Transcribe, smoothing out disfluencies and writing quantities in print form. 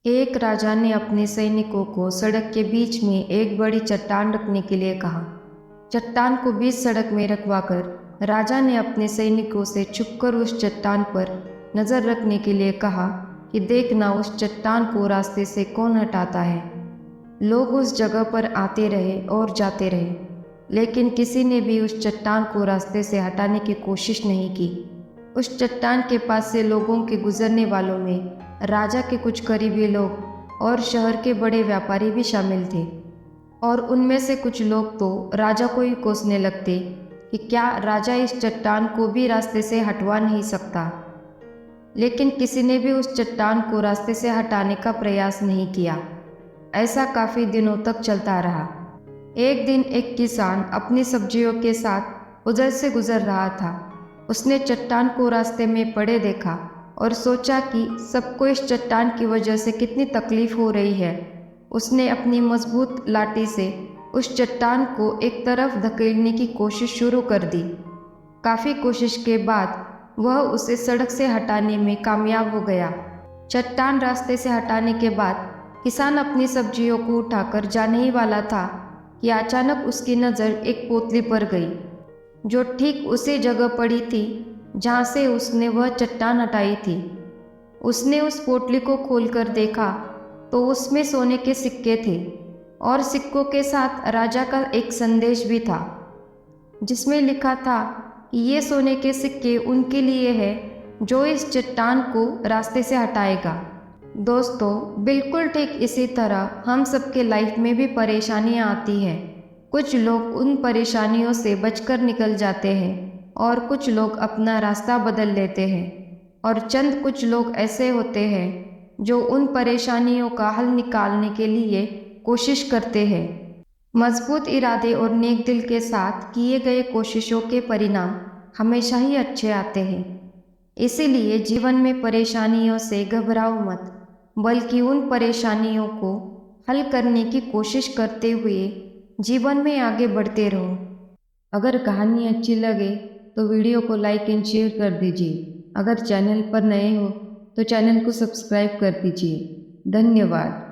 एक राजा ने अपने सैनिकों को सड़क के बीच में एक बड़ी चट्टान रखने के लिए कहा। चट्टान को बीच सड़क में रखवाकर राजा ने अपने सैनिकों से छुपकर उस चट्टान पर नज़र रखने के लिए कहा कि देखना उस चट्टान को रास्ते से कौन हटाता है। लोग उस जगह पर आते रहे और जाते रहे, लेकिन किसी ने भी उस चट्टान को रास्ते से हटाने की कोशिश नहीं की। उस चट्टान के पास से लोगों के गुजरने वालों में राजा के कुछ करीबी लोग और शहर के बड़े व्यापारी भी शामिल थे, और उनमें से कुछ लोग तो राजा को ही कोसने लगते कि क्या राजा इस चट्टान को भी रास्ते से हटवा नहीं सकता। लेकिन किसी ने भी उस चट्टान को रास्ते से हटाने का प्रयास नहीं किया। ऐसा काफ़ी दिनों तक चलता रहा। एक दिन एक किसान अपनी सब्जियों के साथ उधर से गुजर रहा था। उसने चट्टान को रास्ते में पड़े देखा और सोचा कि सबको इस चट्टान की वजह से कितनी तकलीफ हो रही है। उसने अपनी मजबूत लाठी से उस चट्टान को एक तरफ धकेलने की कोशिश शुरू कर दी। काफ़ी कोशिश के बाद वह उसे सड़क से हटाने में कामयाब हो गया। चट्टान रास्ते से हटाने के बाद किसान अपनी सब्जियों को उठाकर जाने ही वाला था कि अचानक उसकी नज़र एक पोटली पर गई, जो ठीक उसी जगह पड़ी थी जहाँ से उसने वह चट्टान हटाई थी। उसने उस पोटली को खोलकर देखा तो उसमें सोने के सिक्के थे, और सिक्कों के साथ राजा का एक संदेश भी था, जिसमें लिखा था कि ये सोने के सिक्के उनके लिए है जो इस चट्टान को रास्ते से हटाएगा। दोस्तों, बिल्कुल ठीक इसी तरह हम सबके लाइफ में भी परेशानियाँ आती हैं। कुछ लोग उन परेशानियों से बचकर निकल जाते हैं और कुछ लोग अपना रास्ता बदल लेते हैं, और चंद कुछ लोग ऐसे होते हैं जो उन परेशानियों का हल निकालने के लिए कोशिश करते हैं। मजबूत इरादे और नेक दिल के साथ किए गए कोशिशों के परिणाम हमेशा ही अच्छे आते हैं। इसीलिए जीवन में परेशानियों से घबराओ मत, बल्कि उन परेशानियों को हल करने की कोशिश करते हुए जीवन में आगे बढ़ते रहो। अगर कहानी अच्छी लगे तो वीडियो को लाइक एंड शेयर कर दीजिए। अगर चैनल पर नए हो तो चैनल को सब्सक्राइब कर दीजिए। धन्यवाद।